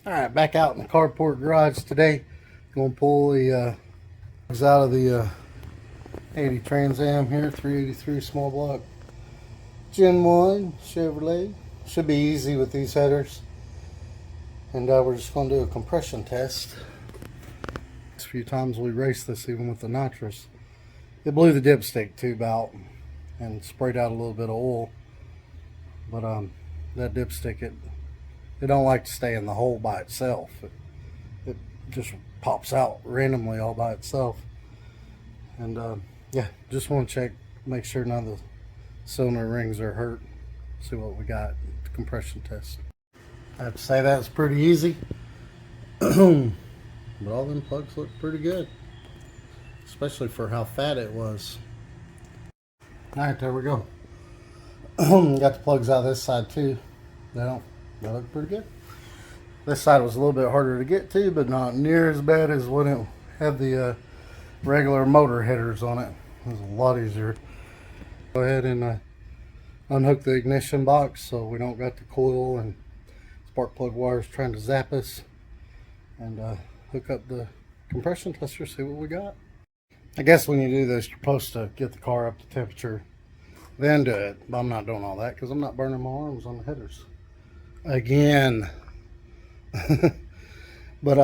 Alright, back out in the carport garage today. Gonna pull the out of the 80 Trans Am here, 383 small block. Gen 1 Chevrolet. Should be easy with these headers. And we're just gonna do a compression test. A few times we raced this even with the nitrous. It blew the dipstick tube out and sprayed out a little bit of oil. But that dipstick, it don't like to stay in the hole by itself. It just pops out randomly all by itself. And yeah, just want to check, make sure none of the cylinder rings are hurt. See what we got. The compression test. I have to say that's pretty easy. But all them plugs look pretty good, especially for how fat it was. Alright, there we go. Got the plugs out this side too. They look pretty good. This side was a little bit harder to get to, but not near as bad as when it had the regular motor headers on it. It was a lot easier. Go ahead and unhook the ignition box so we don't got the coil and spark plug wires trying to zap us, and hook up the compression tester, see what we got. I guess when you do this, you're supposed to get the car up to temperature, then do it. But I'm not doing all that because I'm not burning my arms on the headers again. But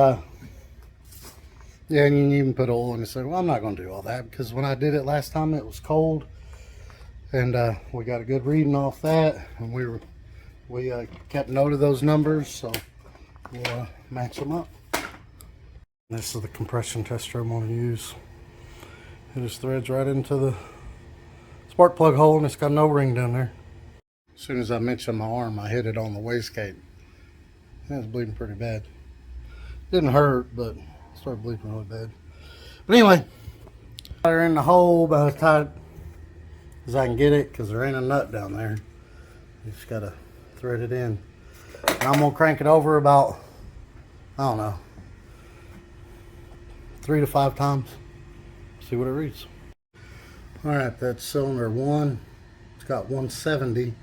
yeah, and you can even put oil in and say, well, I'm not going to do all that, because when I did it last time it was cold, and we got a good reading off that, and we kept note of those numbers, so we'll match them up. This is the compression tester I'm going to use. It just threads right into the spark plug hole, and it's got no ring down there. As soon as I mentioned my arm, I hit it on the wastegate. It was bleeding pretty bad. Didn't hurt, but it started bleeding really bad. But anyway, they're in the hole about as tight as I can get it, because there ain't a nut down there. You just gotta thread it in. And I'm gonna crank it over about, I don't know, 3 to 5 times. See what it reads. All right, that's cylinder 1. It's got 170.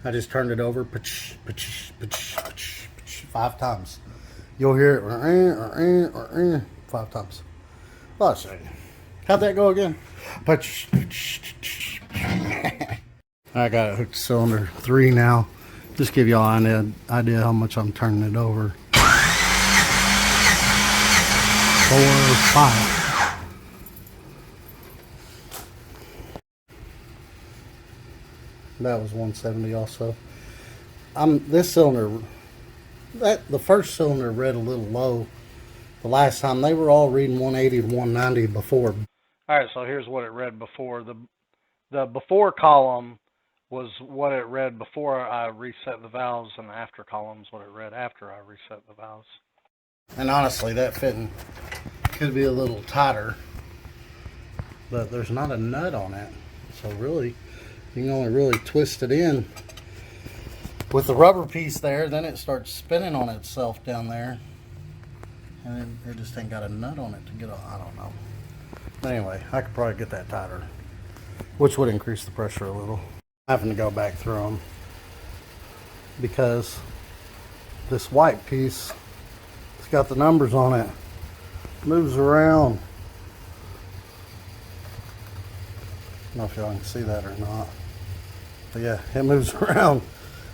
I just turned it over 5 times. You'll hear it 5 times. Well, I'll show you. How'd that go again? I got it hooked to cylinder 3 now. Just give y'all an idea how much I'm turning it over. 4, 5. That was 170 also. This cylinder, the first cylinder read a little low. The last time they were all reading 180 to 190 before. All right, so here's what it read before. The before column was what it read before I reset the valves, and the after column is what it read after I reset the valves. And honestly, that fitting could be a little tighter, but there's not a nut on it, so really you can only really twist it in with the rubber piece there. Then it starts spinning on itself down there, and it just ain't got a nut on it to get on. I don't know. But anyway, I could probably get that tighter, which would increase the pressure a little. I'm having to go back through them because this white piece, it's got the numbers on it, moves around. I don't know if y'all can see that or not, but yeah, it moves around.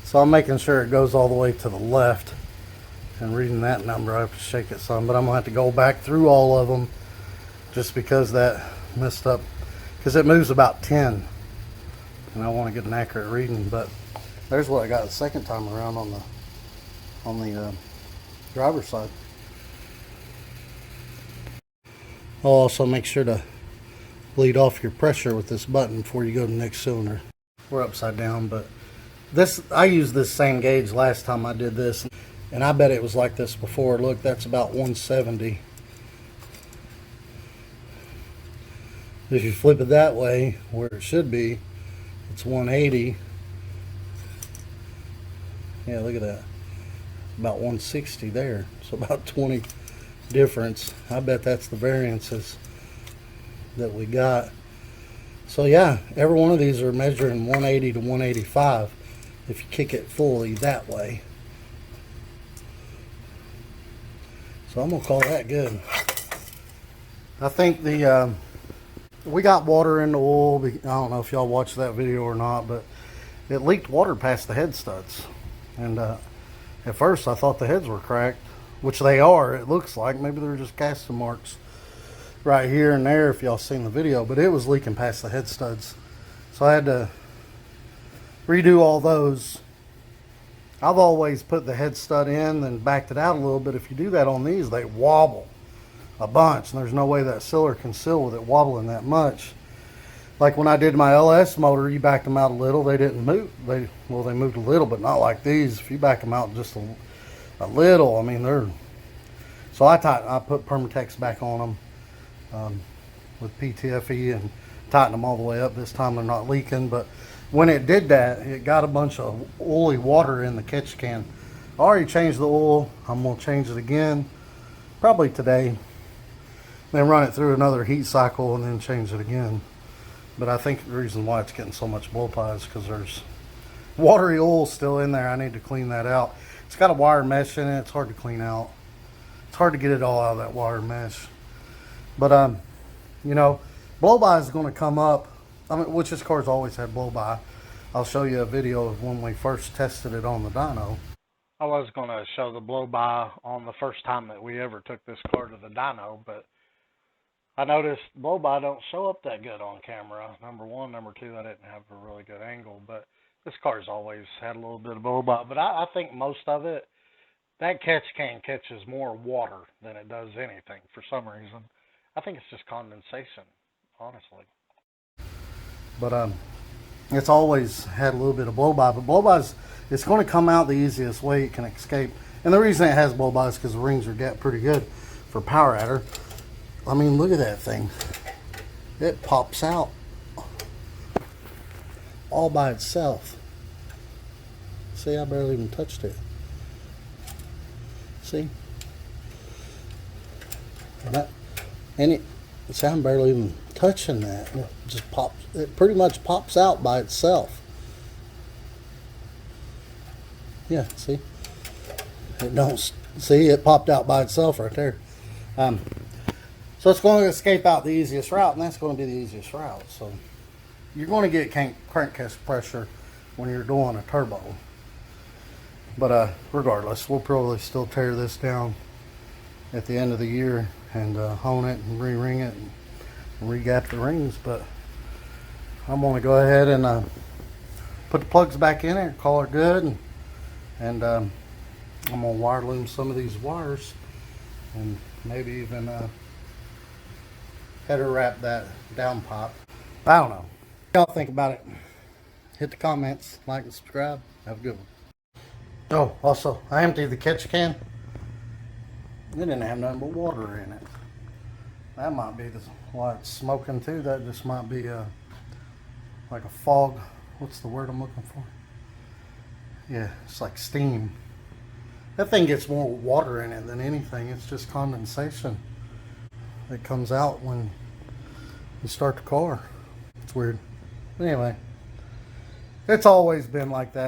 So I'm making sure it goes all the way to the left, and reading that number I have to shake it some, but I'm gonna have to go back through all of them just because that messed up, because it moves about 10 and I want to get an accurate reading. But there's what I got the second time around on the driver's side. I'll also make sure to bleed off your pressure with this button before you go to the next cylinder. We're upside down, but I used this same gauge last time I did this, and I bet it was like this before. Look, that's about 170. If you flip it that way, where it should be, it's 180. Yeah, look at that. About 160 there. So about 20 difference. I bet that's the variances that we got. So yeah, every one of these are measuring 180 to 185 if you kick it fully that way. So I'm gonna call that good. I think the we got water in the oil. I don't know if y'all watched that video or not, but it leaked water past the head studs. And at first I thought the heads were cracked, which they are, it looks like. Maybe they're just casting marks right here and there if y'all seen the video, but it was leaking past the head studs. So I had to redo all those. I've always put the head stud in, then backed it out a little bit. If you do that on these, they wobble a bunch, and there's no way that sealer can seal with it wobbling that much. Like when I did my LS motor, you backed them out a little, they didn't move. They moved a little, but not like these. If you back them out just a little, I mean, they're... So I put Permatex back on them with PTFE and tightened them all the way up. This time they're not leaking, but when it did that, it got a bunch of oily water in the catch can. I already changed the oil. I'm going to change it again, probably today. Then run it through another heat cycle and then change it again. But I think the reason why it's getting so much blow pie is because there's watery oil still in there. I need to clean that out. It's got a wire mesh in it. It's hard to clean out. It's hard to get it all out of that wire mesh. But, you know, blow by is going to come up. I mean, which this car's always had blow by. I'll show you a video of when we first tested it on the dyno. I was going to show the blow by on the first time that we ever took this car to the dyno, but I noticed blow by don't show up that good on camera. Number one. Number two, I didn't have a really good angle, but this car's always had a little bit of blow by. But I think most of it, that catch can catches more water than it does anything for some reason. I think it's just condensation, honestly. But it's always had a little bit of blow by. But blow bys, it's going to come out the easiest way it can escape. And the reason it has blow by is because the rings are gapped pretty good for power adder. I mean, look at that thing. It pops out all by itself. See, I barely even touched it. See? See, I'm barely even touching that. It just pops. It pretty much pops out by itself. Yeah, see? It don't, see, it popped out by itself right there. So it's going to escape out the easiest route, and that's going to be the easiest route. So you're going to get crankcase pressure when you're doing a turbo. But regardless, we'll probably still tear this down at the end of the year and hone it and re-ring it and re-gap the rings. But I'm going to go ahead and put the plugs back in it, call it good, and I'm going to wire loom some of these wires and maybe even header wrap that down pipe. I don't know. What y'all think about it? Hit the comments, like and subscribe. Have a good one. Oh, also, I emptied the catch can. It didn't have nothing but water in it. That might be why it's smoking too. That just might be like a fog. What's the word I'm looking for? Yeah, it's like steam. That thing gets more water in it than anything. It's just condensation that comes out when you start the car. It's weird. But anyway, it's always been like that.